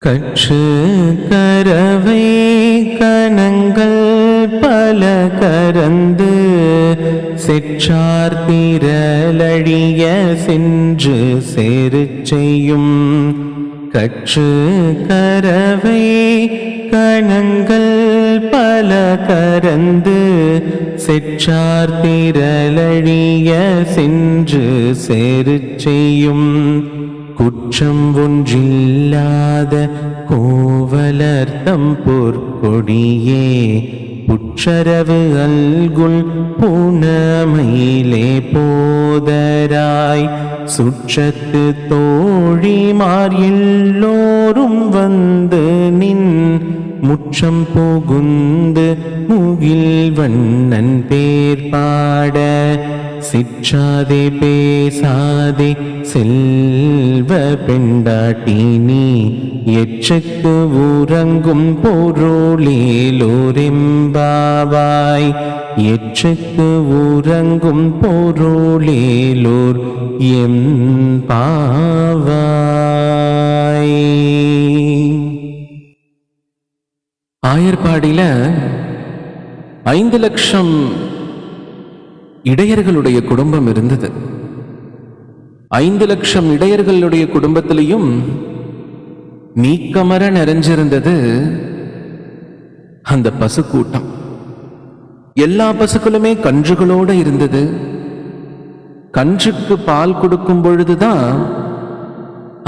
கற்று கரவை கணங்கள் பல கரந்து செற்றார் திரளழிய சென்று சேரு செய்யும். கற்று கரவை கணங்கள் பல கரந்து செற்றார் திரளழிய சென்று சேரு செய்யும். குற்றம் ஒன்றில்லாத கோவலர்த்தம் பொற்கொடியே புற்றரவு அல்குல் புனமையிலே போதராய் சுற்றத்து தோழிமார் எல்லோரும் வந்து நின் முற்றம் புகுந்து முகில் வண்ணன் பேர் பாட சிற்றாதே பேசாதே செல்வ பெண்டாட்டி நீ எற்றுக்கு உறங்கும் பொருளேலோரெம்பாவாய். எற்றுக்கு உறங்கும் பொருளேலோர் எம்பாவாய். ஆயர்பாடியில 5 லட்சம் இடையர்களுடைய குடும்பம் இருந்தது. 5 லட்சம் இடையர்களுடைய குடும்பத்திலையும் நீக்கமர நிறைஞ்சிருந்தது அந்த பசு கூட்டம். எல்லா பசுக்களுமே கன்றுகளோட இருந்தது. கன்றுக்கு பால் கொடுக்கும் பொழுதுதான்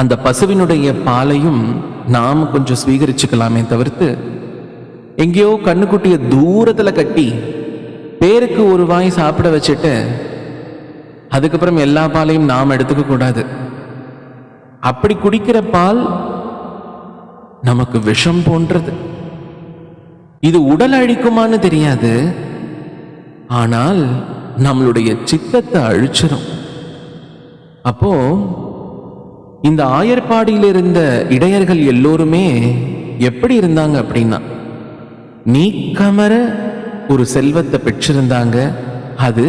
அந்த பசுவினுடைய பாலையும் நாம் கொஞ்சம் ஸ்வீகரிச்சுக்கலாமே தவிர்த்து எங்கேயோ கண்ணுக்குட்டிய தூரத்துல கட்டி பேருக்கு ஒரு வாய் சாப்பிட வச்சுட்டு அதுக்கப்புறம் எல்லா பாலையும் நாம் எடுத்துக்க கூடாது. அப்படி குடிக்கிற பால் நமக்கு விஷம் போன்றது. இது உடல் அழிக்குமான்னு தெரியாது, ஆனால் நம்மளுடைய சித்தத்தை அழிச்சிடும். அப்போ இந்த ஆயர்பாடியில் இருந்த இடையர்கள் எல்லோருமே எப்படி இருந்தாங்க அப்படின்னா, நீக்கமர ஒரு செல்வத்தை பெற்றிருந்தாங்க. அது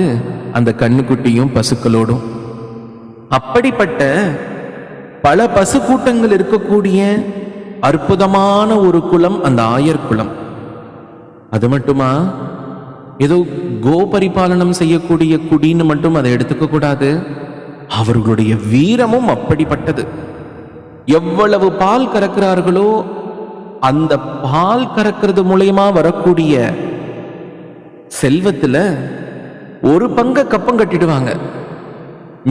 அந்த கண்ணுக்குட்டியும் பசுக்களோடும். அப்படிப்பட்ட பல பசு கூட்டங்கள் இருக்கக்கூடிய அற்புதமான ஒரு குலம் அந்த ஆயர் குலம். அது மட்டுமா, ஏதோ கோ பரிபாலனம் செய்யக்கூடிய குடின்னு மட்டும் அதை எடுத்துக்க கூடாது. அவர்களுடைய வீரமும் அப்படிப்பட்டது. எவ்வளவு பால் கறக்கிறார்களோ அந்த பால் கறக்கிறது மூலமா வரக்கூடிய செல்வத்துல ஒரு பங்கை கப்பம் கட்டிடுவாங்க.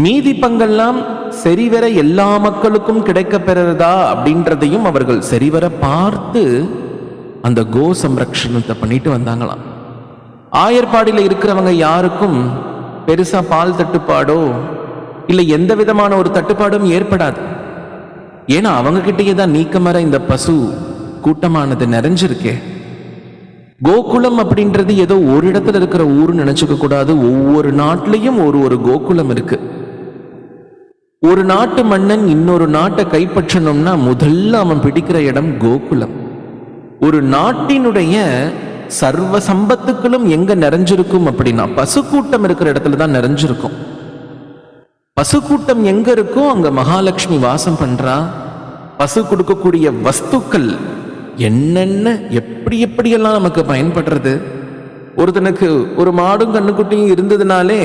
மீதி பங்கெல்லாம் சரிவர எல்லா மக்களுக்கும் கிடைக்க பெறதா அப்படின்றதையும் அவர்கள் சரிவர பார்த்து அந்த கோ சம்ரக்ஷணத்தை பண்ணிட்டு வந்தாங்களாம். ஆயர்பாடியில் இருக்கிறவங்க யாருக்கும் பெருசா பால் தட்டுப்பாடோ இல்லை எந்த விதமான ஒரு தட்டுப்பாடும் ஏற்படாது. ஏன்னா அவங்க கிட்டேயே தான் நீக்கமர இந்த பசு கூட்டமானது நிறைஞ்சிருக்கே. கோகுலம் அப்படின்றது ஏதோ ஒரு இடத்துல இருக்கிற ஊருன்னு நினைச்சுக்க கூடாது. ஒவ்வொரு நாட்டிலையும் ஒரு கோகுலம் இருக்கு. ஒரு நாட்டு மன்னன் இன்னொரு நாட்டை கைப்பற்றணும்னா முதல்ல அவன் பிடிக்கிற இடம் கோகுலம். ஒரு நாட்டினுடைய சர்வ சம்பத்துக்களும் எங்க நிறைஞ்சிருக்கும் அப்படின்னா பசு கூட்டம் இருக்கிற இடத்துல தான் நிறைஞ்சிருக்கும். பசு கூட்டம் எங்க இருக்கோ அங்க மகாலட்சுமி வாசம் பண்றா. பசு கொடுக்கக்கூடிய வஸ்துக்கள் என்னென்ன எப்படி எப்படியெல்லாம் நமக்கு பயன்படுறது. ஒருத்தனுக்கு ஒரு மாடும் கண்ணுக்குட்டியும் இருந்ததுனாலே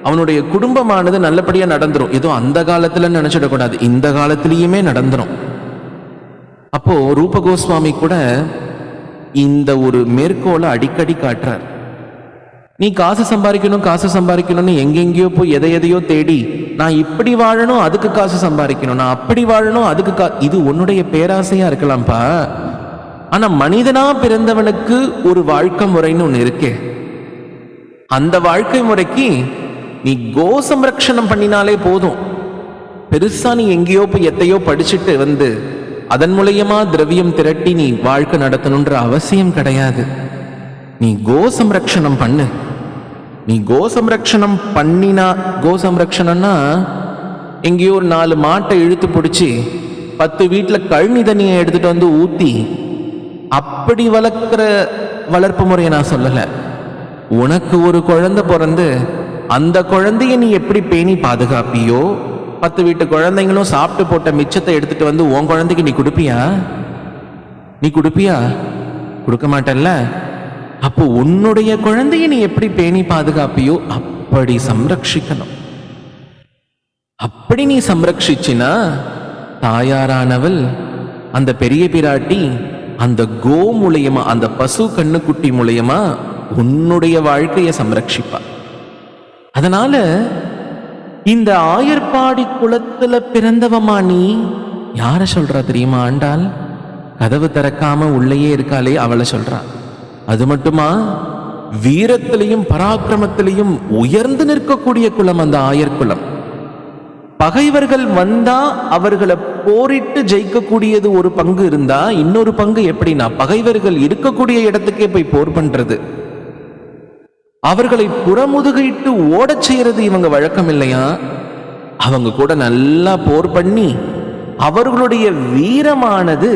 அவனுடைய குடும்பமானது நல்லபடியா நடந்துரும். ஏதோ அந்த காலத்துல நினைச்சிடக்கூடாது, இந்த காலத்திலயுமே நடந்துரும். அப்போ ரூப கோஸ்வாமி கூட இந்த ஒரு மேற்கோளை அடிக்கடி காட்டுறார். நீ காசு சம்பாதிக்கணும்னு எங்கெங்கயோ போய் எதையோ தேடி நான் இப்படி வாழணும் அதுக்கு காசு சம்பாதிக்கணும், நான் அப்படி வாழணும் அதுக்கு இது உன்னுடைய பேராசையா இருக்கலாம்ப்பா. ஆனா மனிதனா பிறந்தவனுக்கு ஒரு வாழ்க்கை முறைன்னு ஒண்ணு இருக்கே. அந்த வாழ்க்கை முறைக்கு நீ கோ சம்ரக்ஷணம் பண்ணினாலே போதும். பெருசா நீ எங்கேயோ போய் எத்தையோ படிச்சுட்டு வந்து அதன் மூலமா திரவியம் திரட்டி நீ வாழ்க்கை நடத்தணுன்ற அவசியம் கிடையாது. நீ கோ சம்ரக்ஷணம் பண்ணு. நீ கோ சம்ரக்ஷணம் பண்ணினா, கோ சம்ரக்ஷணம்னா எங்கேயோ ஒரு 4 மாட்டை இழுத்து பிடிச்சி 10 வீட்டில் கழனி தண்ணியை எடுத்துட்டு வந்து ஊத்தி அப்படி வளர்க்கிற வளர்ப்பு முறையை நான் சொல்லல. உனக்கு ஒரு குழந்தை பிறந்து அந்த குழந்தைய நீ எப்படி பேணி பாதுகாப்பியோ 10 வீட்டு குழந்தைங்களும் சாப்பிட்டு போட்ட மிச்சத்தை எடுத்துட்டு வந்து உன் குழந்தைக்கு நீ கொடுப்பியா? நீ கொடுப்பியா? கொடுக்க மாட்டல்ல. அப்போ உன்னுடைய குழந்தைய நீ எப்படி பேணி பாதுகாப்பியோ அப்படி சம்ரட்சிக்கணும். அப்படி நீ சம்ரட்சிச்சினா தாயாரானவள் அந்த பெரிய பிராட்டி அந்த கோ மூலியமா, அந்த பசு கண்ணுக்குட்டி மூலியமா உன்னுடைய வாழ்க்கையை சம்ரட்சிப்பா. அதனால இந்த ஆயர்பாடி குலத்துல பிறந்தவமா நீ யார சொல்றா தெரியுமா? ஆண்டாள் கதவு திறக்காம உள்ளேயே இருக்காளே அவளை சொல்றா. அது மட்டுமா, வீரத்திலையும் பராக்கிரமத்திலையும் உயர்ந்து நிற்கக்கூடிய குலம் அந்த ஆயர் குலம். பகைவர்கள் வந்தா அவர்களை போரிட்டு ஜெயிக்கக்கூடியது ஒரு பங்கு இருந்தா, இன்னொரு பங்கு எப்படின்னா பகைவர்கள் இருக்கக்கூடிய இடத்துக்கே போய் போர் பண்றது, அவர்களை புறமுதுகிட்டு ஓடச் செய்யறது இவங்க வழக்கம் இல்லையா? அவங்க கூட நல்லா போர் பண்ணி அவர்களுடைய வீரமானது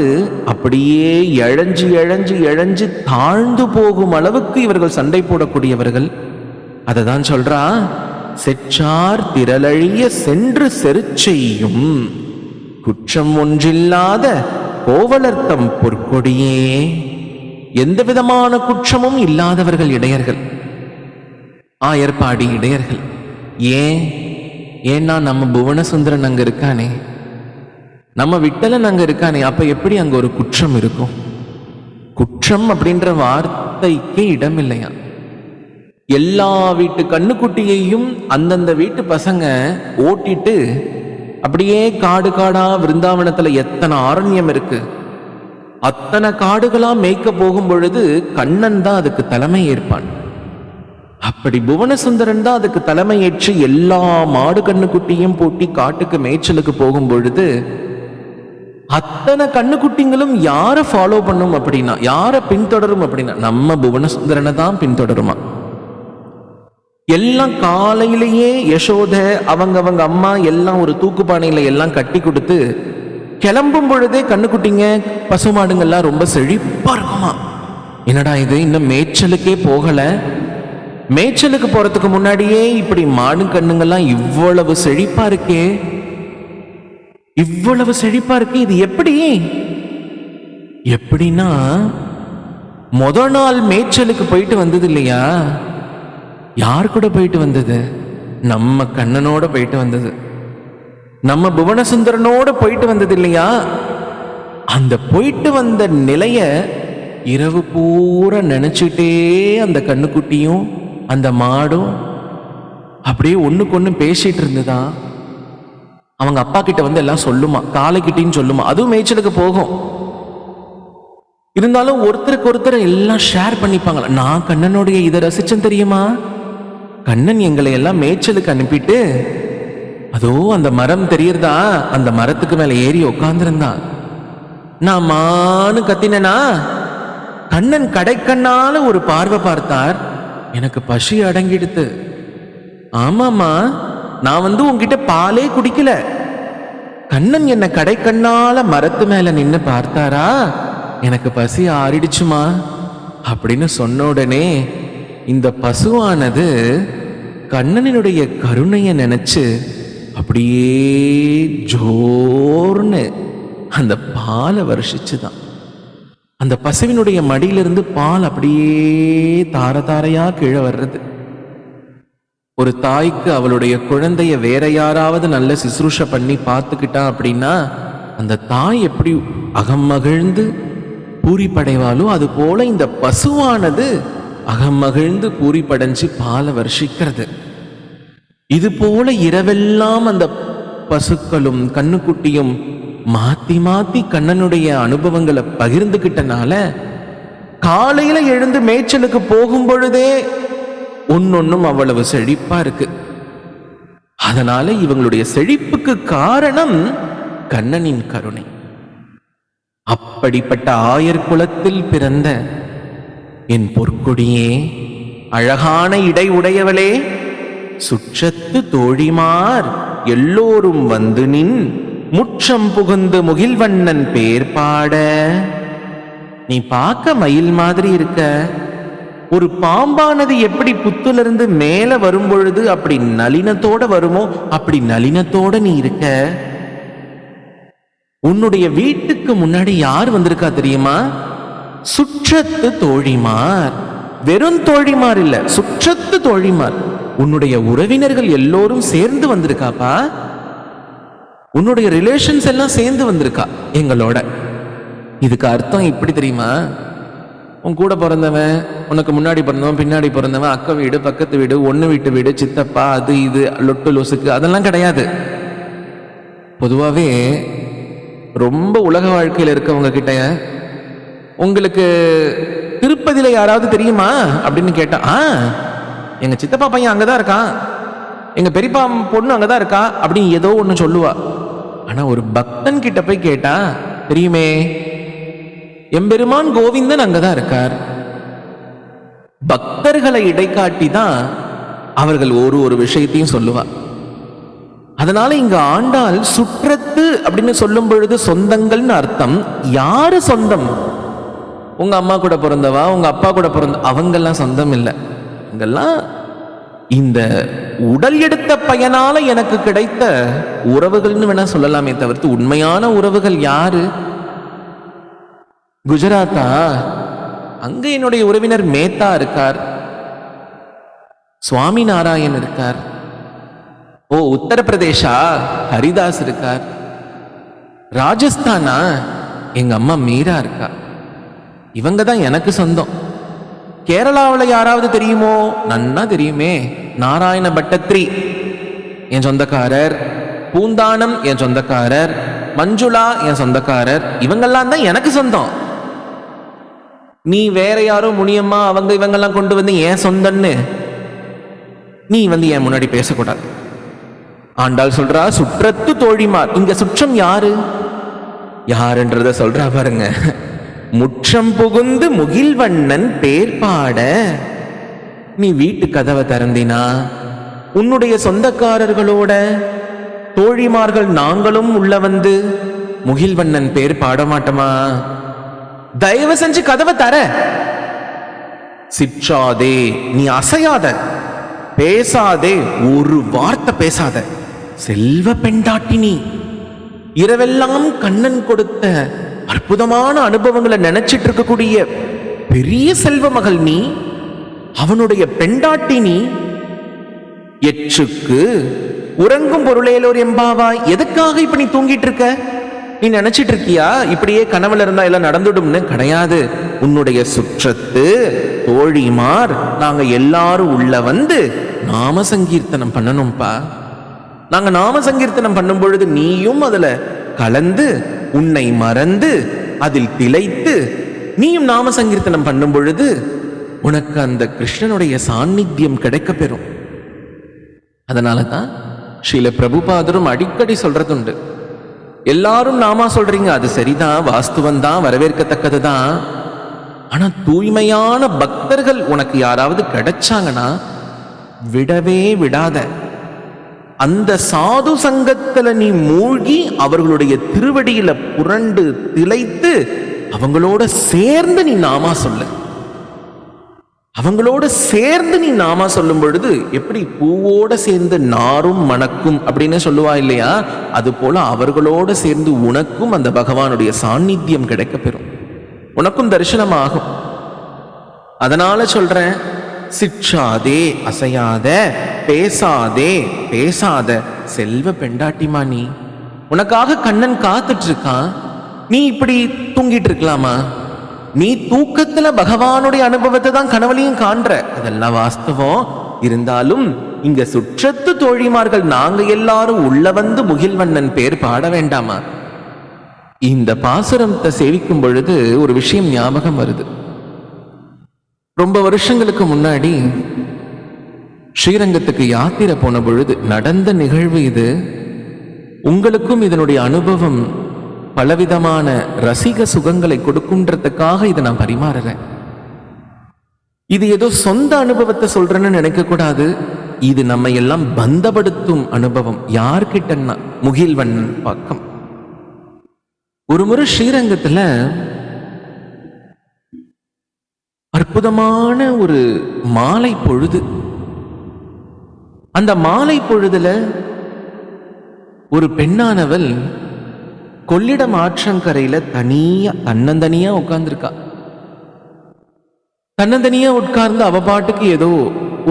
அப்படியே இழஞ்சு இழஞ்சு இழஞ்சு தாழ்ந்து போகும் அளவுக்கு இவர்கள் சண்டை போடக்கூடியவர்கள். அதை தான் சொல்றா, செற்றார் திரளழிய சென்று செருச்செய்யும் குற்றம் ஒன்றில்லாத கோவலர்த்தம் பொற்கொடியே. எந்த விதமான குற்றமும் இல்லாதவர்கள் இடையர்கள், ஆயர்பாடி இடையர்கள். ஏன்னா நம்ம புவனசுந்தரன் அங்க இருக்கானே, நம்ம விட்டலன் அங்க இருக்கானே, அப்ப எப்படி அங்க ஒரு குற்றம் இருக்கும்? குற்றம் அப்படின்ற வார்த்தைக்கே இடம் இல்லையா? எல்லா வீட்டு கண்ணுக்குட்டியையும் அந்தந்த வீட்டு பசங்க ஓட்டிட்டு அப்படியே காடு காடா, விருந்தாவனத்துல எத்தனை ஆரண்யம் இருக்கு, அத்தனை காடுகளா மேய்க்க போகும் பொழுது கண்ணன் தான் அதுக்கு தலைமை ஏற்பான். அப்படி புவனசுந்தரன் தான் அதுக்கு தலைமை ஏற்று எல்லா மாடு கண்ணுக்குட்டியும் பூட்டி காட்டுக்கு மேய்ச்சலுக்கு போகும் பொழுது அத்தனை கண்ணுக்குட்டிங்களும் யாரை ஃபாலோ பண்ணும் அப்படின்னா, யாரை பின்தொடரும் அப்படின்னா நம்ம புவனசுந்தரனை தான் பின்தொடருமா. எல்லாம் காலையிலேயே யசோத அவங்க அம்மா எல்லாம் ஒரு தூக்குப்பானையில எல்லாம் கட்டி கொடுத்து கிளம்பும் பொழுதே கண்ணுக்குட்டிங்க பசுமாடுங்கள்லாம் ரொம்ப செழிப்பா இருக்குமா. என்னடா இது, இன்னும் மேய்ச்சலுக்கே போகல, மேய்ச்சலுக்கு போறதுக்கு முன்னாடியே இப்படி மாடு கண்ணுங்கள்லாம் இவ்வளவு செழிப்பா இருக்கே, இவ்வளவு செழிப்பா இருக்கு, இது எப்படின்னா முதல் நாள் மேய்ச்சலுக்கு போயிட்டு வந்தது இல்லையா? யார் கூட போயிட்டு வந்தது? நம்ம கண்ணனோட போயிட்டு வந்தது, நம்ம புவனசுந்தரனோட போயிட்டு வந்தது இல்லையா? அந்த போயிட்டு வந்த நிலைய இரவு பூரா நினைச்சுட்டே அந்த கண்ணுக்குட்டியும் அந்த மாடும் அப்படியே ஒண்ணுக்கு ஒண்ணு பேசிட்டு இருந்துதான். அவங்க அப்பா கிட்ட வந்து எல்லாம் சொல்லுமா, காலைக்கிட்டின்னு சொல்லுமா. அதுவும் மேய்ச்சலுக்கு போகும், இருந்தாலும் ஒருத்தருக்கு ஒருத்தர் எல்லாம் ஷேர் பண்ணிப்பாங்களா. நான் கண்ணனுடைய இதை ரசிச்சேன் தெரியுமா, கண்ணன் எங்களை எல்லாம் மேய்ச்சலுக்கு அனுப்பிட்டு அதோ அந்த மரம் தெரியறதா, அந்த மரத்துக்கு மேல ஏறி உட்கார்ந்துருந்தான். நான் மானு கத்தினா கண்ணன் கடைக்கண்ணால ஒரு பார்வை பார்த்தார், எனக்கு பசி அடங்கிடுத்து. ஆமாமா, நான் வந்து உன்கிட்ட பாலே குடிக்கல, கண்ணன் என்ன கடைக்கண்ணால மரத்து மேல நின்னு பார்த்தாரா, எனக்கு பசி ஆறிடுச்சுமா அப்படின்னு சொன்ன உடனே இந்த பசுவானது கண்ணனினுடைய கருணையை நினைச்சு அப்படியே ஜோர்னு அந்த பாலை வருஷிச்சுதான். அந்த பசுவினுடைய மடியிலிருந்து பால் அப்படியே தார தாரையா கீழே வர்றது. ஒரு தாய்க்கு அவளுடைய குழந்தைய வேற யாராவது நல்ல சிசுருஷ பண்ணி பார்த்துக்கிட்டா அப்படின்னா அந்த தாய் எப்படி அகம் மகிழ்ந்து பூரிப்படைவாளோ அது போல இந்த பசுவானது அகம் மகிழ்ந்து பூரிப்படைஞ்சு பாலை வருஷிக்கிறது. இது போல இரவெல்லாம் அந்த பசுக்களும் கண்ணுக்குட்டியும் மாத்தி மாத்தி கண்ணனுடைய அனுபவங்களை பகிர்ந்துகிட்டனால காலையில எழுந்து மேய்ச்சலுக்கு போகும் பொழுதே ஒன்னொன்னும் அவ்வளவு செழிப்பா இருக்கு. அதனால இவங்களுடைய செழிப்புக்கு காரணம் கண்ணனின் கருணை. அப்படிப்பட்ட ஆயர் குலத்தில் பிறந்த என் பொற்கொடியே, அழகான இடை உடையவளே, சுற்றத்து தோழிமார் எல்லோரும் வந்து நின் முற்றம் புகுந்து முகில்வண்ணன் பேர் பாட. நீ பார்க்க மயில் மாதிரி இருக்க, ஒரு பாம்பானது எப்படி புத்திலிருந்து மேல வரும் பொழுது அப்படி நளினத்தோட வருமோ அப்படி நளினத்தோட நீ இருக்க. உன்னுடைய வீட்டுக்கு முன்னாடி யார் வந்திருக்கா தெரியுமா? சுற்றத்து தோழிமார். வெறும் தோழிமார் இல்ல, சுற்றத்து தோழிமார். உன்னுடைய உறவினர்கள் எல்லோரும் சேர்ந்து வந்திருக்காப்பா. உன்னுடைய ரிலேஷன்ஸ் எல்லாம் சேர்ந்து வந்திருக்கா எங்களோட. இதுக்கு அர்த்தம் இப்படி தெரியுமா? உன் கூட பிறந்தவன், உனக்கு முன்னாடி பிறந்தவன், பின்னாடி பிறந்தவன், அக்கா வீடு, பக்கத்து வீடு, ஒன்று வீட்டு வீடு, சித்தப்பா, அது இது, லொட்டு லொசுக்கு, அதெல்லாம் கிடையாது. பொதுவாகவே ரொம்ப உலக வாழ்க்கையில் இருக்கவங்க கிட்ட உங்களுக்கு திருப்பதியில் யாராவது தெரியுமா அப்படின்னு கேட்டா, எங்க சித்தப்பா பையன் அங்கதான் இருக்கான், எங்க பெரியப்பா பொண்ணு அங்கதான் இருக்கா அப்படின்னு ஏதோ ஒன்று சொல்லுவா. ஆனா ஒரு பக்தன் கிட்ட போய் கேட்டா, தெரியுமே, எம்பெருமான் கோவிந்தன் அங்கதான் இருக்கார். பக்தர்களை இடைக்காட்டி தான் அவர்கள் ஒரு விஷயத்தையும் சொல்லுவா. அதனால இங்க ஆண்டாள் சுற்றத்து அப்படின்னு சொல்லும் பொழுது சொந்தங்கள்னு அர்த்தம். யாரு சொந்தம்? உங்க அம்மா கூட பிறந்தவா, உங்க அப்பா கூட பிறந்த, அவங்கெல்லாம் சொந்தம் இல்லை. இங்கெல்லாம் இந்த உடல் எடுத்த பயனால எனக்கு கிடைத்த உறவுகள்னு வேணா சொல்லலாமே தவிர்த்து உண்மையான உறவுகள் யாரு? குஜராத்தா? அங்க என்னுடைய உறவினர் மேத்தா இருக்கார், சுவாமி நாராயண் இருக்கார். ஓ, உத்தரப்பிரதேஷா? ஹரிதாஸ் இருக்கார். ராஜஸ்தானா? எங்க அம்மா மீரா இருக்கா. இவங்க தான் எனக்கு சொந்தம். கேரளாவில் யாராவது தெரியுமோ? நன்னா தெரியுமே, நாராயண பட்டத்ரி என் சொந்தக்காரர், பூந்தானம் என் சொந்தக்காரர், மஞ்சுளா என் சொந்தக்காரர். இவங்கெல்லாம் தான் எனக்கு சொந்தம். நீ வேற யாரோ முனியம்மா அவங்க இவங்கெல்லாம் கொண்டு வந்து ஏன் சொந்தன்னு நீ வந்து என் முன்னாடி பேசக்கூடாது. ஆண்டாள் சொல்றா சுற்றத்து தோழிமார். இங்க சுற்றம் யாரு? யாருன்றத சொல்றா பாருங்க. முற்றம் புகுந்து முகில்வண்ணன் பேர் பாட. நீ வீட்டு கதவை திறந்தினா உன்னுடைய சொந்தக்காரர்களோட தோழிமார்கள் நாங்களும் உள்ள வந்து முகில்வண்ணன் பேர் பாட மாட்டோமா? தயவு செஞ்சு கதவை தர. சிற்றாதே, நீ அசையாத, பேசாதே, ஒரு வார்த்தை பேசாத. செல்வ பெண்டாட்டினி, இரவெல்லாம் கண்ணன் கொடுத்த அற்புதமான அனுபவங்களை நினைச்சிட்டு இருக்கக்கூடிய பெரிய செல்வ மகள் நீ, அவனுடைய பெண்டாட்டி நீ. எச்சுக்கு உறங்கும் பொருளேலோர் எம்பாவாய். எதுக்காக இப்ப நீ தூங்கிட்டு இருக்க? நீ நினைச்சிட்டு இருக்கியா இப்படியே கனவுல இருந்தா எல்லாம் நடந்துடும்னு? கிடையாது. உன்னுடைய சுற்றத்து தோழிமார் நாங்க எல்லாரும் உள்ள வந்து நாம சங்கீர்த்தனம் பண்ணணும்பா. நாங்க நாம சங்கீர்த்தனம் பண்ணும் பொழுது நீயும் அதுல கலந்து உன்னை மறந்து அதில் திளைத்து நீயும் நாம சங்கீர்த்தனம் பண்ணும் பொழுது உனக்கு அந்த கிருஷ்ணனுடைய சாநித்தியம் கிடைக்க பெறும். அதனாலதான் ஸ்ரீல பிரபுபாதரும் அடிக்கடி சொல்றதுண்டு, எல்லாரும் நாமா சொல்றீங்க, அது சரிதான், வாஸ்துவம் தான், வரவேற்கத்தக்கது தான். ஆனா தூய்மையான பக்தர்கள் உனக்கு யாராவது கிடைச்சாங்கன்னா விடவே விடாத. அந்த சாது சங்கத்துல நீ மூழ்கி அவர்களுடைய திருவடியில புரண்டு திளைத்து அவங்களோட சேர்ந்து நீ நாமா சொல்லு. அவங்களோட சேர்ந்து நீ நாமா சொல்லும் பொழுது எப்படி பூவோட சேர்ந்து நாரும் மணக்கும் அப்படின்னு சொல்லுவா இல்லையா? அது போல அவர்களோட சேர்ந்து உனக்கும் அந்த பகவானுடைய சாநித்தியம் கிடைக்க பெறும், உனக்கும் தரிசனம் ஆகும். அதனால சொல்றேன், சிற்றாதே, அசையாத, பேசாதே, பேசாத. செல்வ பெண்டாட்டிமா நீ. உனக்காக கண்ணன் காத்துட்டு இருக்கான். நீ இப்படி தூங்கிட்டு இருக்கலாமா? நீ தூக்கத்துல பகவானுடைய அனுபவத்தை தான் கனவுலையும் காண்ற, அதெல்லாம் வாஸ்தவம். இருந்தாலும் இங்க சுற்றத்து தோழிமார்கள் நாங்க எல்லாரும் உள்ள வந்து முகில்வண்ணன் பேர் பாட வேண்டாமா? இந்த பாசுரத்தை சேவிக்கும் பொழுது ஒரு விஷயம் ஞாபகம் வருது. ரொம்ப வருஷங்களுக்கு முன்னாடி ஸ்ரீரங்கத்துக்கு யாத்திரை போன பொழுது நடந்த நிகழ்வு இது. உங்களுக்கும் இதனுடைய அனுபவம் பலவிதமான ரசிக சுகங்களை கொடுக்குன்றதுக்காக இதை நான் பரிமாறுறேன். இது ஏதோ சொந்த அனுபவத்தை சொல்றேன்னு நினைக்க கூடாது. இது நம்ம எல்லாம் பந்தப்படுத்தும் அனுபவம். யார்கிட்டன்னா முகில்வண்ணன் பக்கம். ஒரு முறை ஸ்ரீரங்கத்துல அற்புதமான ஒரு மாலை பொழுது. அந்த மாலை பொழுதுல ஒரு பெண்ணானவள் கொள்ளிடம் ஆற்றங்கரையில தன்னந்தனியா உட்கார்ந்துருக்கா. தன்னந்தனியா உட்கார்ந்து அவ பாட்டுக்கு ஏதோ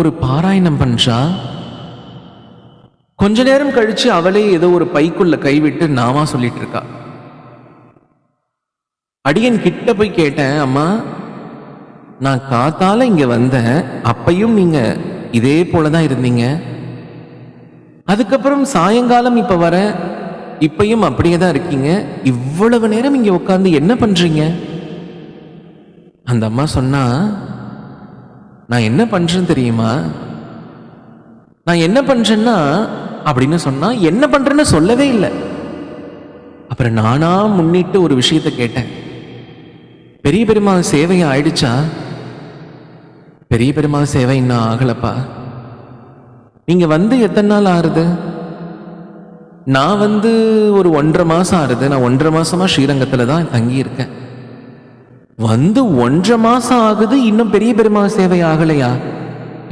ஒரு பாராயணம் பண்றா. கொஞ்ச நேரம் கழிச்சு அவளே ஏதோ ஒரு பைக்குள்ள கைவிட்டு நாமா சொல்லிட்டு இருக்கா. அடியன் கிட்ட போய் கேட்டேன், அம்மா நான் காத்தால இங்க வந்தேன், அப்பையும் நீங்க இதே போலதான் இருந்தீங்க. அதுக்கப்புறம் சாயங்காலம் இப்ப வர, இப்பையும் அப்படியே தான் இருக்கீங்க. இவ்வளவு நேரம் இங்க உட்கார்ந்து என்ன பண்றீங்க? அந்த அம்மா சொன்னா, நான் என்ன பண்றேன்னு தெரியுமா? நான் என்ன பண்றேன்னா அப்படின்னு சொன்னா, என்ன பண்றேன்னு சொல்லவே இல்லை. அப்புறம் நானா முன்னிட்டு ஒரு விஷயத்தை கேட்டேன். பெரிய பெருமாள் சேவை ஆயிடுச்சா? பெரிய பெருமாள் சேவை இன்னும் ஆகலப்பா. நீங்க வந்து எத்தனை நாள் ஆறுது? நான் வந்து ஒரு 1.5 மாசம் ஆறுது. நான் 1.5 மாசமா ஸ்ரீரங்கத்துல தான் தங்கி இருக்கேன். வந்து 1.5 மாசம் ஆகுது, இன்னும் பெரிய பெருமாள் சேவை ஆகலையா?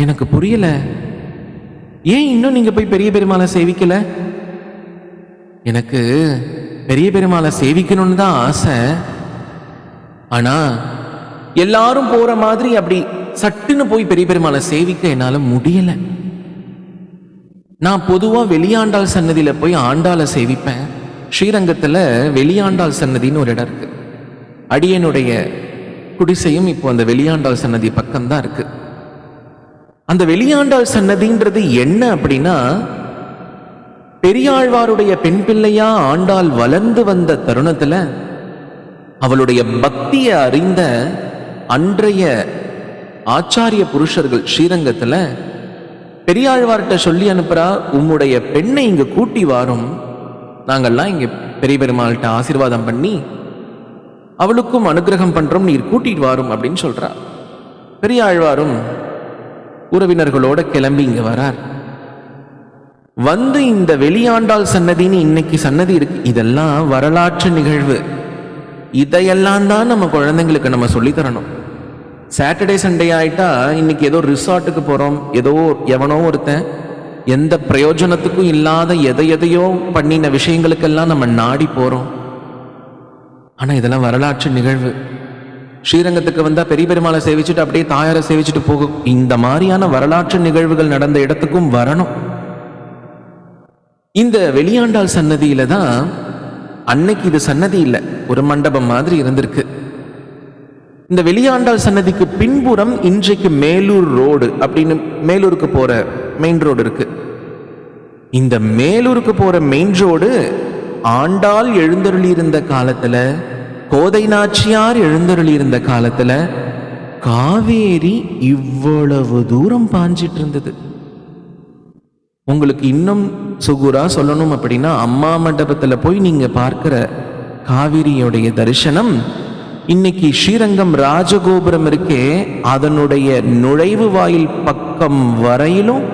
எனக்கு புரியல. ஏன் இன்னும் நீங்க போய் பெரிய பெருமாளை சேவிக்கல? எனக்கு பெரிய பெருமாளை சேவிக்கணும்னு தான் ஆசை. ஆனா எல்லாரும் போற மாதிரி அப்படி சட்டுன்னு போய் பெரிய பெருமாளை சேவிக்க என்னால முடியல. நான் பொதுவா வெளியாண்டாள் சன்னதியில போய் ஆண்டாளை சேவிப்பேன். ஸ்ரீரங்கத்துல வெளியாண்டாள் சன்னதின்னு ஒரு இடம் இருக்கு. அடியனுடைய குடிசையும் இப்போ அந்த வெளியாண்டாள் சன்னதி பக்கம்தான் இருக்கு. அந்த வெளியாண்டாள் சன்னதின்றது என்ன அப்படின்னா, பெரியாழ்வாருடைய பெண் பிள்ளையா ஆண்டாள் வளர்ந்து வந்த தருணத்துல அவளுடைய பக்தியை அறிந்த அன்றைய ஆச்சாரிய புருஷர்கள் ஸ்ரீரங்கத்துல பெரியாழ்வார்கிட்ட சொல்லி அனுப்புறா, உம்முடைய பெண்ணை இங்க கூட்டி வாரும், நாங்கள்லாம் இங்க பெரிய பெருமாள்கிட்ட ஆசீர்வாதம் பண்ணி அவளுக்கும் அனுகிரகம் பண்றோம், நீர் கூட்டிட்டு வாரும் அப்படின்னு சொல்றா. பெரியாழ்வாரும் உறவினர்களோட கிளம்பி இங்க வரார். வந்து இந்த வெளியாண்டாள் சன்னதின்னு இன்னைக்கு சன்னதி இருக்கு. இதெல்லாம் வரலாற்று நிகழ்வு. இதையெல்லாம் தான் நம்ம குழந்தைங்களுக்கு நம்ம சொல்லி தரணும். சாட்டர்டே சண்டே ஆயிட்டா இன்னைக்கு ஏதோ ரிசார்ட்டுக்கு போறோம், ஏதோ எவனோ ஒருத்தன் எந்த பிரயோஜனத்துக்கும் இல்லாத எதையோ பண்ணின விஷயங்களுக்கெல்லாம் நம்ம நாடி போறோம். ஆனா இதெல்லாம் வரலாற்று நிகழ்வு. ஸ்ரீரங்கத்துக்கு வந்தா பெரிய பெருமாளை சேவிச்சுட்டு அப்படியே தாயாரை சேவிச்சுட்டு போகும். இந்த மாதிரியான வரலாற்று நிகழ்வுகள் நடந்த இடத்துக்கும் வரணும். இந்த வெளியாண்டாள் சன்னதியில தான் அன்னைக்கு இது சன்னதி இல்லை, ஒரு மண்டபம் மாதிரி இருந்திருக்கு. இந்த வெளியாண்டாள் சன்னதிக்கு பின்புறம் இன்றைக்கு மேலூர் ரோடு அப்படின்னு மேலூருக்கு போற மெயின் ரோடு இருக்கு. இந்த மேலூருக்கு போற மெயின் ரோடு ஆண்டாள் எழுந்தருளி இருந்த காலத்துல, கோதை நாச்சியார் எழுந்தருளி இருந்த காலத்துல காவேரி இவ்வளவு தூரம் பாஞ்சிட்டு இருந்தது. உங்களுக்கு இன்னும் சுகுரா சொல்லணும் அப்படின்னா, அம்மா மண்டபத்துல போய் நீங்க பார்க்கிற காவிரியோடைய தரிசனம் இன்னைக்கு ஸ்ரீரங்கம் ராஜகோபுரம் இருக்கே, அதனுடைய நுழைவு வாயில் பக்கம் வரையிலும்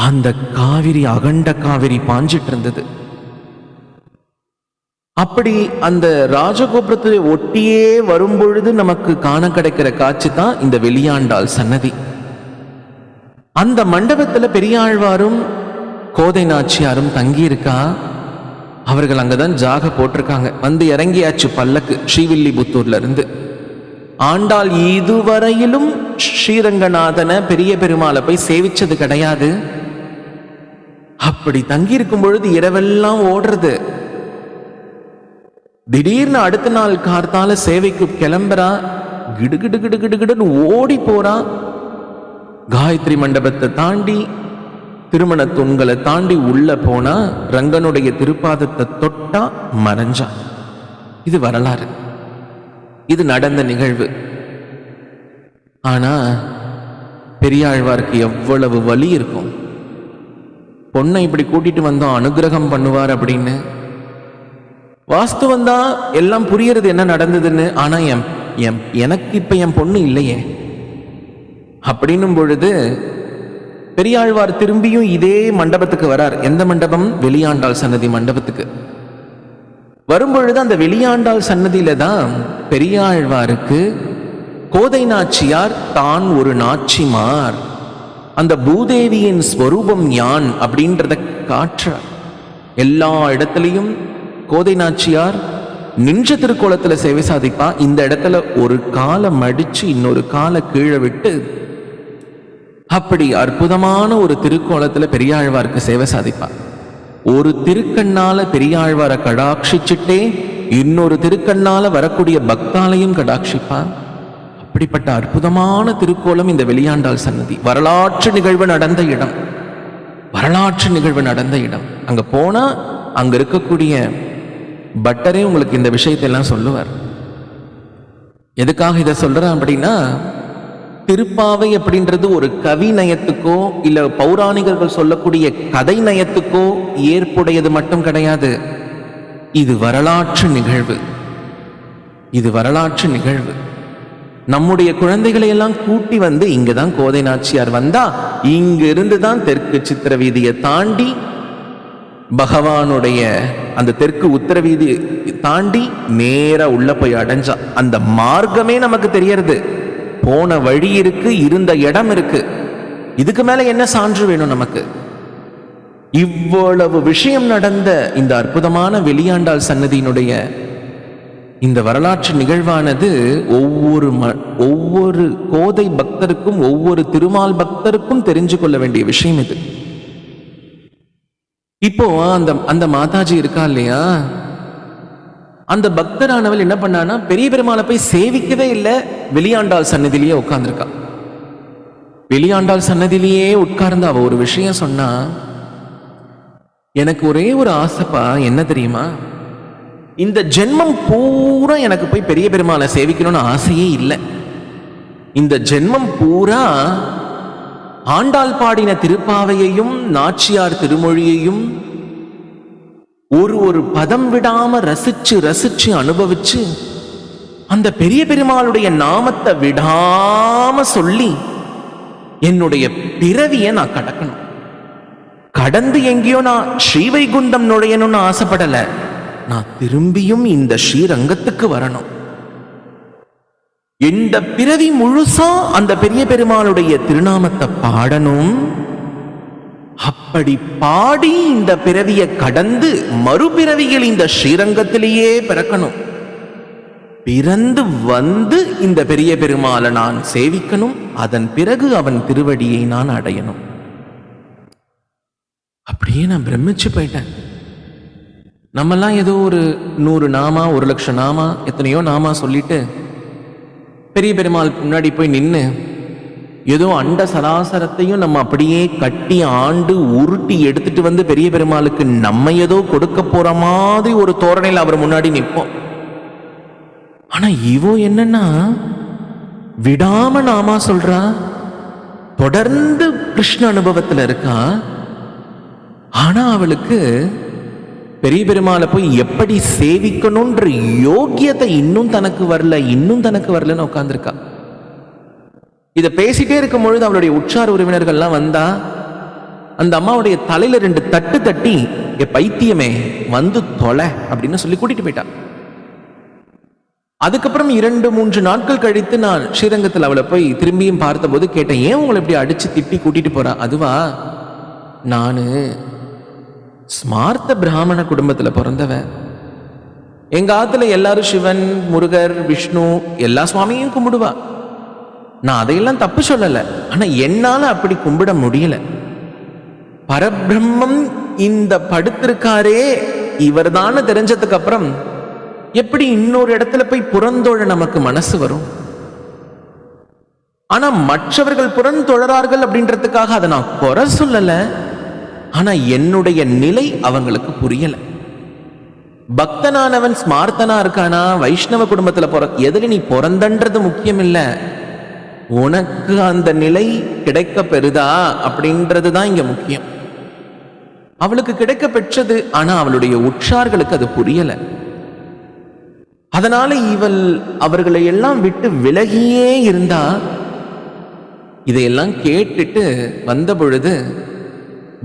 அந்த காவிரி, அகண்ட காவிரி பாஞ்சிட்டு இருந்தது. அப்படி அந்த ராஜகோபுரத்தை ஒட்டியே வரும்பொழுது நமக்கு காண கிடைக்கிற காட்சி தான் இந்த வெளியாண்டாள் சன்னதி. அந்த மண்டபத்துல பெரியாழ்வாரும் கோதை நாச்சியாரும் தங்கி இருக்கா. அவர்கள் அங்கதான் ஜாக போட்டிருக்காங்க. வந்து இறங்கியாச்சு பல்லக்கு ஸ்ரீவில்லிபுத்தூர்ல இருந்து. ஆண்டாள் இதுவரையிலும் ஸ்ரீரங்கநாதனை பெரிய பெருமாளை போய் சேவிச்சது கிடையாது. அப்படி தங்கி இருக்கும் பொழுது இரவெல்லாம் ஓடுறது. திடீர்னு அடுத்த நாள் கார்த்தால சேவைக்கு கிளம்புறா. கிடுகிடு கிடுகிடுன்னு ஓடி போறா. காயத்ரி மண்டபத்தை தாண்டி திருமண தூண்களை தாண்டி உள்ள போனா ரங்கனுடைய திருப்பாதத்தை தொட்டா மறைஞ்சா. இது வரலாறு, இது நடந்த நிகழ்வு. ஆனா பெரியாழ்வாருக்கு எவ்வளவு வலி இருக்கும். பொண்ணை இப்படி கூட்டிட்டு வந்தோம், அனுகிரகம் பண்ணுவார் அப்படின்னு. வாஸ்துவம் தான் எல்லாம் புரியறது என்ன நடந்ததுன்னு. ஆனா எனக்கு இப்ப என் பொண்ணு இல்லையே அப்படின்னும் பொழுது பெரியாழ்வார் திரும்பியும் இதே மண்டபத்துக்கு வரார். எந்த மண்டபம்? வெளியாண்டாள் சன்னதி மண்டபத்துக்கு வரும்பொழுது அந்த வெளியாண்டாள் சன்னதியில தான் பெரியாழ்வாருக்கு கோதை நாச்சியார் தான் ஒரு நாச்சிமார், அந்த பூதேவியின் ஸ்வரூபம் யான் அப்படின்றத காட்டுறார். எல்லா இடத்துலையும் கோதை நாச்சியார் நின்ற திருக்கோலத்துல சேவை சாதிப்பா. இந்த இடத்துல ஒரு காலை மடிச்சு இன்னொரு காலை கீழே விட்டு அப்படி அற்புதமான ஒரு திருக்கோலத்துல பெரியாழ்வாருக்கு சேவை சாதிப்பா. ஒரு திருக்கண்ணால பெரியாழ்வாரை கடாட்சிச்சுட்டே இன்னொரு திருக்கண்ணால வரக்கூடிய பக்தாலையும் கடாட்சிப்பா. அப்படிப்பட்ட அற்புதமான திருக்கோலம் இந்த வெளியாண்டாள் சன்னதி. வரலாற்று நிகழ்வு நடந்த இடம், வரலாற்று நிகழ்வு நடந்த இடம். அங்க போனா அங்க இருக்கக்கூடிய பட்டரே உங்களுக்கு இந்த விஷயத்தை எல்லாம் சொல்லுவார். எதுக்காக இதை சொல்றேன் அப்படின்னா, திருப்பாவை அப்படின்றது ஒரு கவி நயத்துக்கோ இல்ல பௌராணிகர்கள் சொல்லக்கூடிய கதை நயத்துக்கோ ஏற்புடையது மட்டும் கிடையாது. இது வரலாற்று நிகழ்வு, இது வரலாற்று நிகழ்வு. நம்முடைய குழந்தைகளை எல்லாம் கூட்டி வந்து இங்கதான் கோதை நாச்சியார் வந்தா, இங்க இருந்து தான் தெற்கு சித்திர வீதியை தாண்டி பகவானுடைய அந்த தெற்கு உத்தர வீதி தாண்டி நேரா உள்ள போய் அடைஞ்சா. அந்த மார்க்கமே நமக்கு தெரியறது, போன வழி இருக்கு, இருந்த இடம் இருக்கு. இதுக்கு மேல என்ன சான்று வேணும் நமக்கு? இவ்வளவு விஷயம் நடந்த இந்த அற்புதமான வெளியாண்டாள் சன்னதியினுடைய இந்த வரலாற்று நிகழ்வானது ஒவ்வொரு கோதை பக்தருக்கும் ஒவ்வொரு திருமால் பக்தருக்கும் தெரிஞ்சு கொள்ள வேண்டிய விஷயம் இது. இப்போ அந்த மாதாஜி இருக்கா இல்லையா, அந்த பக்தரானவள் என்ன பண்ணானா, பெரிய பெருமாளை போய் சேவிக்கவே இல்லை, வெளியாண்டாள் சன்னதியிலேயே உட்கார்ந்துருக்கா. வெளியாண்டாள் சன்னதியிலேயே உட்கார்ந்து அவ ஒரு விஷயம் சொன்னா, எனக்கு ஒரே ஒரு ஆசைப்பா, என்ன தெரியுமா, இந்த ஜென்மம் பூரா எனக்கு போய் பெரிய பெருமாளை சேவிக்கணும்னு ஆசையே இல்லை. இந்த ஜென்மம் பூரா ஆண்டாள் பாடின திருப்பாவையையும் நாச்சியார் திருமொழியையும் ஒரு பதம் விடாம ரசிச்சு ரசிச்சு அனுபவிச்சு அந்த பெரிய பெருமாளுடைய நாமத்தை விடாம சொல்லி என்னுடைய பிறவியை நான் கடக்கணும். கடந்து எங்கேயோ நான் ஸ்ரீவைகுண்டம் நுழையணும்னு ஆசைப்படல, நான் திரும்பியும் இந்த ஸ்ரீரங்கத்துக்கு வரணும். இந்த பிறவி முழுசா அந்த பெரிய பெருமாளுடைய திருநாமத்தை பாடணும். அப்படி பாடி இந்த பிறவியை கடந்து மறுபிறவியில் இந்த ஸ்ரீரங்கத்திலேயே பிறக்கணும். பிறந்து வந்து இந்த பெரிய பெருமாளை நான் சேவிக்கணும். அதன் பிறகு அவன் திருவடியை நான் அடையணும். அப்படியே நான் பிரமிச்சு போயிட்டேன். நம்மெல்லாம் ஏதோ ஒரு 100 நாமா 1,00,000 நாமா எத்தனையோ நாமா சொல்லிட்டு பெரிய பெருமாள் முன்னாடி போய் நின்று ஏதோ அண்ட சராசரத்தையும் நம்ம அப்படியே கட்டி ஆண்டு உருட்டி எடுத்துட்டு வந்து பெரிய பெருமாளுக்கு நம்ம ஏதோ கொடுக்க போற மாதிரி ஒரு தோரணையில் அவர் முன்னாடி நிற்போம். ஆனா இவோ என்னன்னா விடாம நாமா சொல்றா, தொடர்ந்து கிருஷ்ண அனுபவத்துல இருக்கா. ஆனா அவளுக்கு பெரிய பெருமாளை போய் எப்படி சேவிக்கணும்ன்ற யோக்கியத்தை இன்னும் தனக்கு வரலன்னு உட்கார்ந்துருக்கா. இதை பேசிட்டே இருக்கும் பொழுது அவளுடைய உற்றார் உறவினர்கள்லாம் வந்தா அந்த அம்மாவுடைய தலையில 2 தட்டு தட்டி, எ பைத்தியமே வந்து தொலை அப்படின்னு சொல்லி கூட்டிட்டு போயிட்டா. அதுக்கப்புறம் 2-3 நாட்கள் கழித்து நான் ஸ்ரீரங்கத்தில் அவளை போய் திரும்பியும் பார்த்தபோது கேட்டேன், ஏன் உங்களை இப்படி அடிச்சு திட்டி கூட்டிட்டு போறா? அதுவா, நானு ஸ்மார்த்த பிராமண குடும்பத்துல பிறந்தவன். எங்க ஆத்துல எல்லாரும் சிவன், முருகர், விஷ்ணு எல்லா சுவாமியும் கும்பிடுவா. நான் அதையெல்லாம் தப்பு சொல்லல, ஆனா என்னால அப்படி கும்பிட முடியல. பரபிரம்மம் இந்த படுத்திருக்காரே இவர் தானே தெரிஞ்சதுக்கு அப்புறம் எப்படி இன்னொரு இடத்துல போய் புறந்தோழ நமக்கு மனசு வரும்? ஆனா மற்றவர்கள் புறந்தொழறார்கள் அப்படின்றதுக்காக அதை நான் குறை சொல்லல. ஆனா என்னுடைய நிலை அவங்களுக்கு புரியல. பக்தனானவன் ஸ்மார்த்தனா இருக்கானா, வைஷ்ணவ குடும்பத்துல எதுல நீ பிறந்தன்றது முக்கியம் இல்ல, உனக்கு அந்த நிலை கிடைக்க பெறுதா அப்படின்றது தான் இங்க முக்கியம். அவளுக்கு கிடைக்க பெற்றது, ஆனா அவளுடைய உற்றார்களுக்கு அது புரியல. அதனால இவள் அவர்களை எல்லாம் விட்டு விலகியே இருந்தா. இதையெல்லாம் கேட்டுட்டு வந்த பொழுது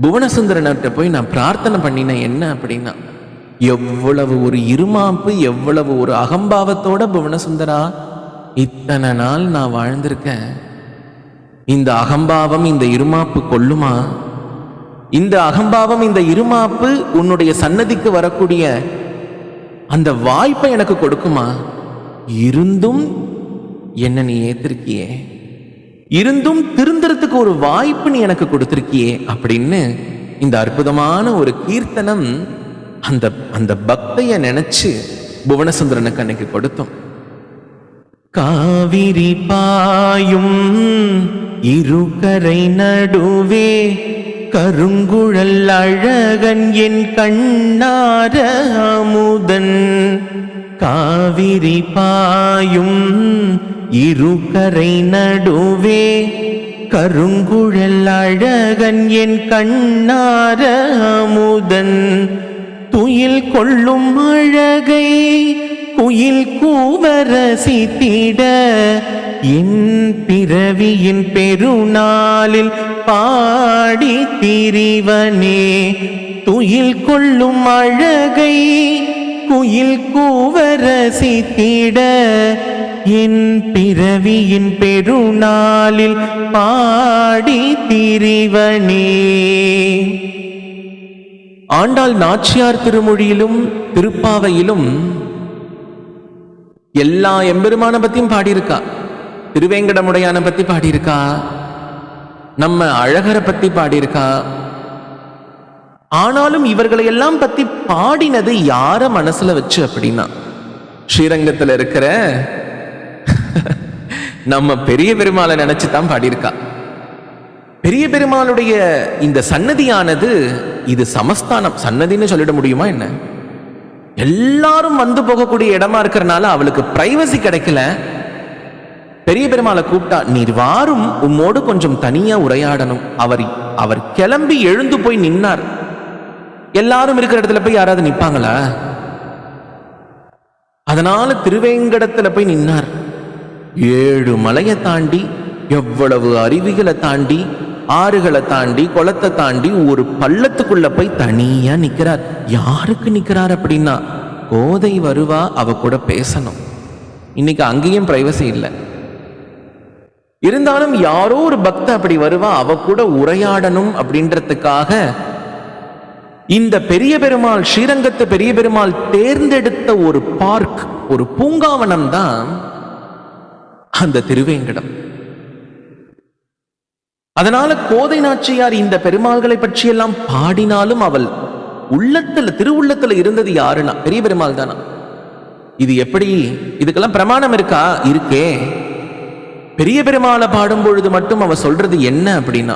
புவனசுந்தரன்கிட்ட போய் நான் பிரார்த்தனை பண்ணினேன். என்ன அப்படின்னா, எவ்வளவு ஒரு இருமாப்பு, எவ்வளவு ஒரு அகம்பாவத்தோட புவனசுந்தரா இத்தனை நாள் நான் வாழ்ந்திருக்கேன். இந்த அகம்பாவம், இந்த இருமாப்பு கொல்லுமா? இந்த அகம்பாவம், இந்த இருமாப்பு உன்னுடைய சன்னதிக்கு வரக்கூடிய அந்த வாய்ப்பை எனக்கு கொடுக்குமா? இருந்தும் என்ன நீ ஏத்திருக்கியே, இருந்தும் திருந்துறதுக்கு ஒரு வாய்ப்பு நீ எனக்கு கொடுத்திருக்கியே அப்படின்னு இந்த அற்புதமான ஒரு கீர்த்தனம் அந்த அந்த பக்தைய நினைச்சு புவனசுந்தரனுக்கு அன்னைக்கு கொடுத்தோம். காவிரி பாயும் இருகரை நடுவே கருங்குழல் அழகன் என் கண்ணார அமுதன். காவிரி பாயும் இருகரை நடுவே கருங்குழல் அழகன் என் கண்ணார அமுதன். துயில் கொள்ளும் அழகை குயில் கூவரசித்திட என் பிறவியின் பெருநாளில் பாடி திரிவனே. துயில் கொள்ளும் அழகை குயில் கூவரசித்திட என் பிறவியின் பெருநாளில் பாடி திரிவனே. ஆண்டாள் நாச்சியார் திருமொழியிலும் திருப்பாவையிலும் எல்லா எம்பெருமான பத்தியும் பாடியிருக்கா. திருவேங்கடமுடையான பத்தி பாடியிருக்கா, நம்ம அழகரை பத்தி பாடியிருக்கா. ஆனாலும் இவர்களை எல்லாம் பத்தி பாடினது யார மனசுல வச்சு அப்படின்னா, ஸ்ரீரங்கத்தில் இருக்கிற நம்ம பெரிய பெருமாளை நினைச்சுதான் பாடியிருக்கா. பெரிய பெருமாளுடைய இந்த சன்னதியானது இது சமஸ்தானம். சன்னதின்னு சொல்லிட முடியுமா என்ன? எல்லாரும் வந்து போகக்கூடிய இடமா இருக்கிறனால அவளுக்கு பிரைவசி கிடைக்கல. பெரிய பெருமாளை கூப்பிட்டா, நீர் வாரும், உம்மோடு கொஞ்சம் தனியா உரையாடணும். அவர் கிளம்பி எழுந்து போய் நின்னார். எல்லாரும் இருக்கிற இடத்துல போய் யாராவது நிப்பாங்களா? அதனால திருவேங்கடத்துல போய் நின்னார். 7 மலையை தாண்டி, எவ்வளவு அருவிகளை தாண்டி, ஆறுகளை தாண்டி, குளத்தை தாண்டி ஒரு பள்ளத்துக்குள்ள போய் தனியா நிக்கிறார். யாருக்கு நிக்கிறார் அப்படின்னா, கோதை வருவா, அவ கூட பேசணும். இன்னைக்கு அங்கேயும் பிரைவசி இல்லை. இருந்தாலும் யாரோ ஒரு பக்த அப்படி வருவா, அவ கூட உரையாடணும் அப்படின்றதுக்காக இந்த பெரிய பெருமாள், ஸ்ரீரங்கத்து பெரிய பெருமாள் தேர்ந்தெடுத்த ஒரு பார்க், ஒரு பூங்காவனம் தான் அந்த திருவேங்கடம். அதனால கோதை நாச்சியார் இந்த பெருமாள்களை பற்றியெல்லாம் பாடினாலும் அவள் உள்ளத்துல, திருவுள்ளத்துல இருந்தது யாருன்னா பெரிய பெருமாள் தானா. இது எப்படி? இதுக்கெல்லாம் பிரமாணம் இருக்கா? இருக்கே. பெரிய பெருமாளை பாடும் பொழுது மட்டும் அவ சொல்றது என்ன அப்படின்னா,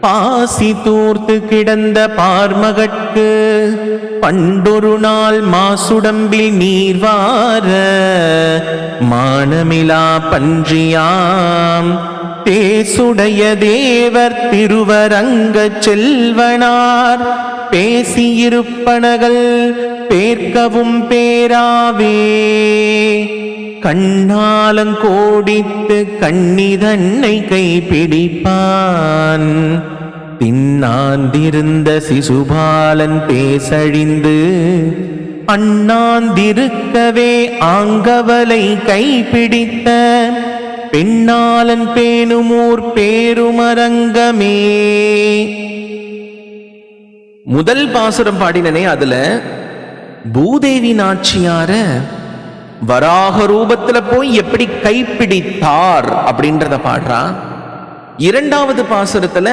பாசி தூர்த்து கிடந்த பார்மகட்கு பண்டொரு நாள் மாசுடம்பில் நீர்வார மானமிலா பன்றியாம் தேசுடைய தேவர் திருவரங்க செல்வனார் பேசியிருப்பனகள் பேர்க்கவும் பேராவே கண்ணாலங்கோடித்து கண்ணிதன்னை கைப்பிடிப்பான் தின்னாந்திருந்த சிசுபாலன் பேசழிந்து அண்ணாந்திருக்கவே ஆங்கவலை கைப்பிடித்த பெண்ணாலன் பேணுமூர் பேருமரங்கமே. முதல் பாசுரம் பாடினனே, அதுல பூதேவி நாச்சியார வராக ரூபத்துல போய் எப்படி கைப்பிடித்தார் அப்படின்றத பாடுறா. இரண்டாவது பாசுரத்துல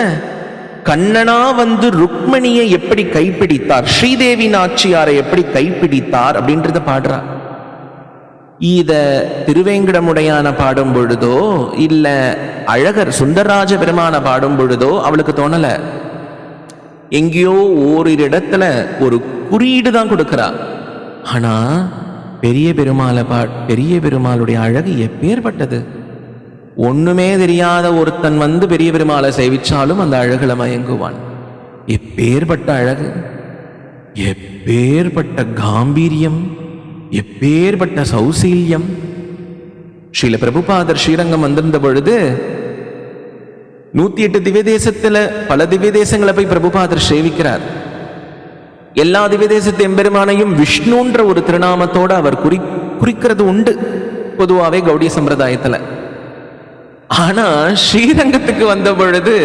கண்ணனா வந்து ருக்மணியை எப்படி கைப்பிடித்தார், ஸ்ரீதேவி நாச்சியாரை எப்படி கைப்பிடித்தார் அப்படின்றத பாடுறா. இத திருவேங்கடமுடையான பாடும் பொழுதோ இல்ல அழகர் சுந்தரராஜ பெருமான பாடும் பொழுதோ அவளுக்கு தோணல. எங்கேயோ ஓரிரு இடத்துல ஒரு குறியீடு தான் கொடுக்கிறா. ஆனா பெரிய பெருமாளுடைய அழகு எப்பேற்பட்டது! ஒண்ணுமே தெரியாத ஒருத்தன் வந்து பெரிய பெருமாளை சேவிச்சாலும் அந்த அழகுல மயங்குவான். எப்பேற்பட்ட அழகு, எப்பேற்பட்ட காம்பீரியம், எப்பேற்பட்ட சௌசீல்யம்! ஸ்ரீல பிரபுபாதர் ஸ்ரீரங்கம் வந்திருந்த பொழுது 108 திவ்ய தேசத்துல பல திவ்ய தேசங்களை போய் பிரபுபாதர் சேவிக்கிறார். எல்லா திவ்ய தேசத்து எம்பெருமானையும் விஷ்ணுன்ற ஒரு திருநாமத்தோட அவர் குறிக்கிறது உண்டு. பொதுவாகவே கௌடிய சம்பிரதாயத்துல. ஆனா ஸ்ரீரங்கத்துக்கு வந்த பொழுது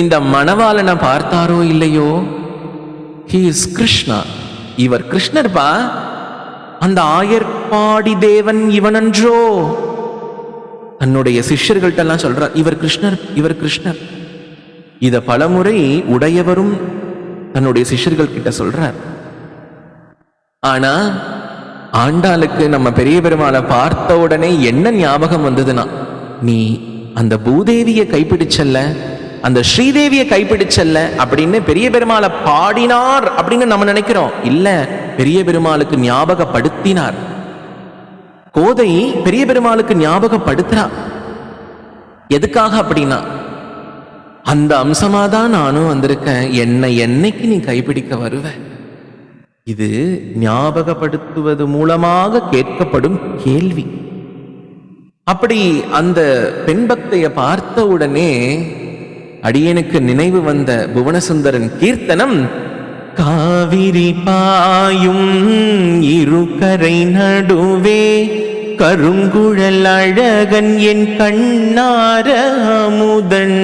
இந்த மணவாளனை பார்த்தாரோ இல்லையோ, ஹி இஸ் கிருஷ்ணா, இவர் கிருஷ்ணர்பா, அந்த ஆயர்பாடி தேவன் இவனன்றோ. தன்னுடைய சிஷ்யர்கள்ட்ட எல்லாம் சொல்றார், இவர் கிருஷ்ணர், இவர் கிருஷ்ணர். இத பலமுறை உடையவரும் தன்னுடைய சிஷ்யர்கள் கிட்ட சொல்றார். ஆனா ஆண்டாளுக்கு நம்ம பெரிய பெருமாளை பார்த்த உடனே என்ன ஞாபகம் வந்ததுன்னா, நீ அந்த பூதேவியை கைப்பிடிச்சல்ல, அந்த ஸ்ரீதேவியை கைப்பிடிச்சல்ல அப்படின்னு பெரிய பெருமாளை பாடினார் அப்படின்னு நம்ம நினைக்கிறோம். இல்ல, பெரிய பெருமாளுக்கு ஞாபகப்படுத்தினார். கோதை பெரிய பெருமாளுக்கு ஞாபகப்படுத்துறா. எதுக்காக அப்படின்னா, அந்த அம்சமாதான் நானும் வந்திருக்கேன், என்னைக்கு நீ கைப்பிடிக்க வருவ. இது ஞாபகப்படுத்துவது மூலமாக கேட்கப்படும் கேள்வி. அப்படி அந்த பெண் பக்தைய பார்த்த உடனே அடியனுக்கு நினைவு வந்த புவனசுந்தரன் கீர்த்தனம், காவிரி பாயும் இருகரை நடுவே கருங்குழல் அழகன் என் கண்ணார அமுதன்.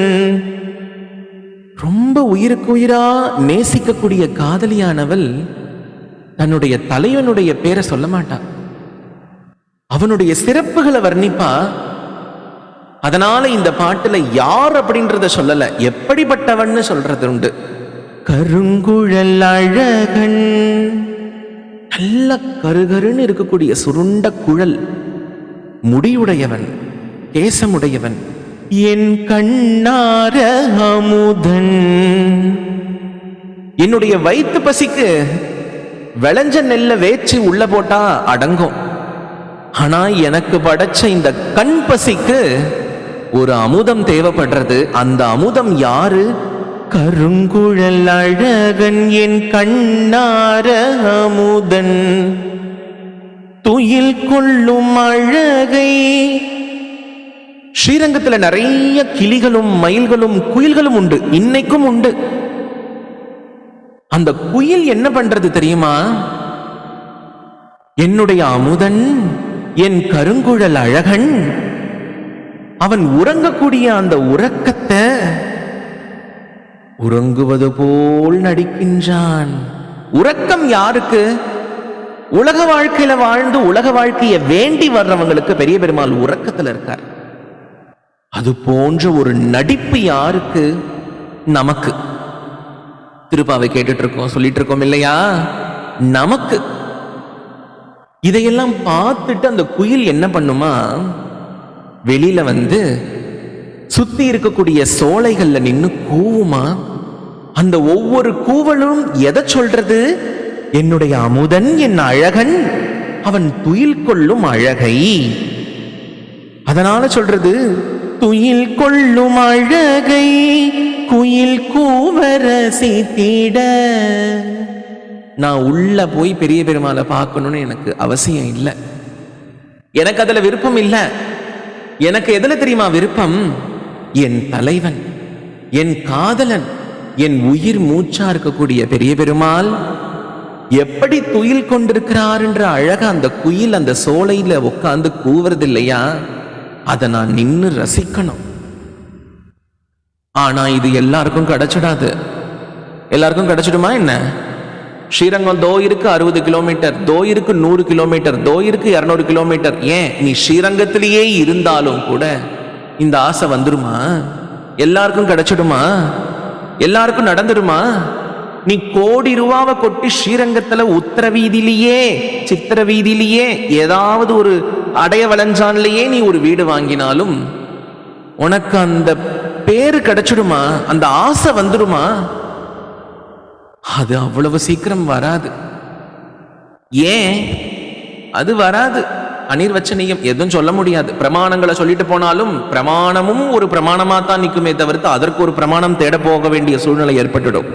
ரொம்ப உயிருக்கு உயிரா நேசிக்கக்கூடிய காதலியானவள் தன்னுடைய தலைவனுடைய பேரை சொல்ல மாட்டா, அவனுடைய சிறப்புகளை வர்ணிப்பா. அதனால இந்த பாட்டுல யார் அப்படின்றத சொல்லல, எப்படிப்பட்டவன்னு சொல்றது உண்டு. கருங்குழல் அழகன், நல்ல கருகருன்னு இருக்கக்கூடிய சுருண்ட குழல், முடியுடையவன், கேசமுடையவன், என் கண்ணார அமுதன். என்னுடைய வயிற்று பசிக்கு விளைஞ்ச நெல்ல வேச்சு உள்ள போட்டா அடங்கும். ஆனா எனக்கு படைச்ச இந்த கண் பசிக்கு ஒரு அமுதம் தேவைப்படுறது. அந்த அமுதம் யாரு? கருங்குழல் அழகன் என் கண்ணார அமுதன், துயில் கொள்ளும் அழகை. ஸ்ரீரங்கத்துல நிறைய கிளிகளும் மயில்களும் குயில்களும் உண்டு, இன்னைக்கும் உண்டு. அந்த குயில் என்ன பண்றது தெரியுமா? என்னுடைய அமுதன் என் கருங்குழல் அழகன், அவன் உறங்கக்கூடிய அந்த உறக்கத்தை உறங்குவது போல் நடிக்கின்றான். உறக்கம் யாருக்கு? உலக வாழ்க்கையில வாழ்ந்து உலக வாழ்க்கையை வேண்டி வர்றவங்களுக்கு பெரிய பெருமாள் உறக்கத்துல இருக்கார். அது போன்ற ஒரு நடிப்பு யாருக்கு? நமக்கு. திருப்பாவை கேட்டுட்டு இருக்கோம், சொல்லிட்டு இருக்கோம் இல்லையா? நமக்கு. இதையெல்லாம் பார்த்துட்டு அந்த குயில் என்ன பண்ணுமா, வெளியில வந்து சுத்தி இருக்கக்கூடிய சோலைகள்ல நின்னு கூவுமா. அந்த ஒவ்வொரு கூவலும் எதை சொல்றது? என்னுடைய அமுதன் என் அழகன், அவன் துயில் கொள்ளும் அழகை. அதனால சொல்றது, துயில் கொள்ளும் அழகை குயில் கூவரசித்திட. நான் உள்ள போய் பெரிய பெருமாளை பார்க்கணும்னு எனக்கு அவசியம் இல்லை, எனக்கு அதுல விருப்பம் இல்லை. எனக்கு எதுல தெரியுமா விருப்பம்? என் தலைவன், என் காதலன், என் உயிர் மூச்சா இருக்கக்கூடிய பெரிய பெருமாள் எப்படி துயில் கொண்டிருக்கிறார் என்ற அழக அந்த குயில் அந்த சோலையில உட்கார்ந்து கூவுறது இல்லையா, அதை நான் நின்னு ரசிக்கணும். ஆனா இது எல்லாருக்கும் கிடைச்சிடாது. எல்லாருக்கும் கிடைச்சிடுமா என்ன? ஸ்ரீரங்கம் தோ இருக்கு 60 கிலோமீட்டர், தோ இருக்கு 100 கிலோமீட்டர், தோ இருக்கு 200 கிலோமீட்டர். ஏன் நீ ஸ்ரீரங்கத்திலேயே இருந்தாலும் கூட இந்த ஆசை வந்துருமா? எல்லாருக்கும் கிடைச்சிடுமா? எல்லாருக்கும் நடந்துடுமா? நீ கோடி ரூபாவை கொட்டி ஸ்ரீரங்கத்துல உத்தர வீதியிலேயே சித்திர வீதியிலேயே ஏதாவது ஒரு அடைய வளஞ்சான்லயே நீ ஒரு வீடு வாங்கினாலும் உனக்கு அந்த பேரு கிடைச்சிடுமா? அந்த ஆசை வந்துடுமா? அது அவ்வளவு சீக்கிரம் வராது. ஏன் அது வராது? அனிர்வச்சனீயம், எதுவும் சொல்ல முடியாது. பிரமாணங்களை சொல்லிட்டு போனாலும் பிரமாணமும் ஒரு பிரமாணமா தான் நிற்குமே தவிர்த்து அதற்கு ஒரு பிரமாணம் தேட போக வேண்டிய சூழ்நிலை ஏற்பட்டுடும்.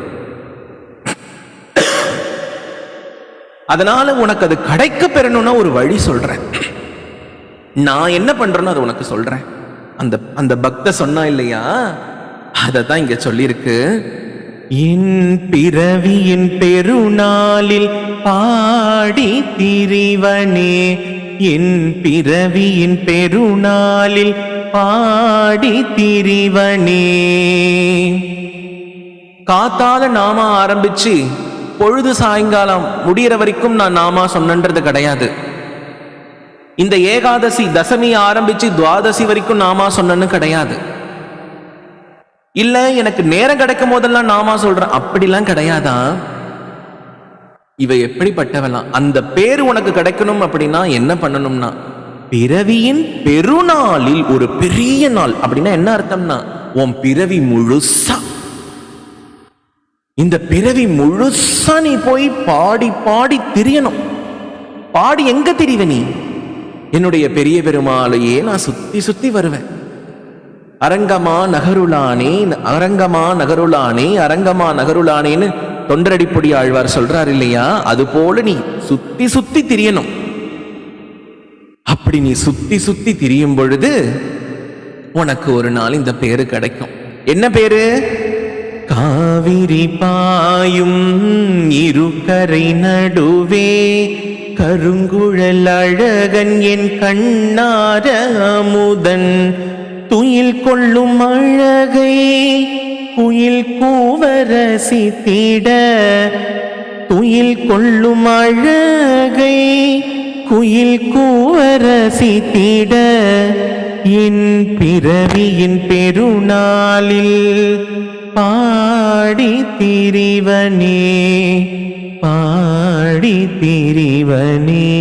அதனால உனக்கு அது கிடைக்க பெறணும்னா ஒரு வழி சொல்றேன். நான் என்ன பண்றேன்னு அதை உனக்கு சொல்றேன். அந்த அந்த பக்த சொன்னா இல்லையா, அதை தான் இங்க சொல்லியிருக்கு. என் பிறவியின் பெருநாளில் பாடி திரிவனே என் பிறவியின் பெருநாளில் பாடி திரிவனே. காத்தால நாமா ஆரம்பிச்சு பொழுது சாயங்காலம் முடிகிற வரைக்கும் நான் நாமா சொன்னன்றது கிடையாது. இந்த ஏகாதசி தசமி ஆரம்பிச்சு துவாதசி வரைக்கும் நாமா சொன்னன்னு கிடையாது. இல்ல எனக்கு நேரம் கிடைக்கும் போதெல்லாம் நாமா சொல்றேன் அப்படிலாம் கிடையாதா. இவ எப்படிப்பட்டவெல்லாம் அந்த பேரு உனக்கு கிடைக்கணும் அப்படின்னா என்ன பண்ணணும்னா, பிறவியின் பெருநாளில் ஒரு பெரிய நாள் அப்படின்னா என்ன அர்த்தம்னா, உன் பிறவி முழுசா, இந்த பிறவி முழுசா நீ போய் பாடி பாடி திரியணும். பாடி எங்க திரிவ நீ? என்னுடைய பெரிய பெருமாளையே நான் சுத்தி சுத்தி வருவேன். அரங்கமா நகருளானே, அரங்கமா நகருளானே, அரங்கமா நகருளானேன்னு தொண்டரடிப்பொடி ஆழ்வார் சொல்றார் இல்லையா, அது போல நீ சுத்தி சுத்தி திரியணும். அப்படி நீ சுத்தி சுத்தி திரியும் பொழுது உனக்கு ஒரு நாள் இந்த பேரு கிடைக்கும். என்ன பேரு? காவிரி பாயும் இருகரை நடுவே கருங்குழல் அழகன் என் கண்ணார அமுதன் துயில் கொள்ளும் அழகை குயில் கூவரசித்திட, துயில் கொள்ளும் அழகை குயில் கூவரசித்திட, என் பிறவியின் பெருநாளில் பாடி திரிவனே, பாடி திரிவனே.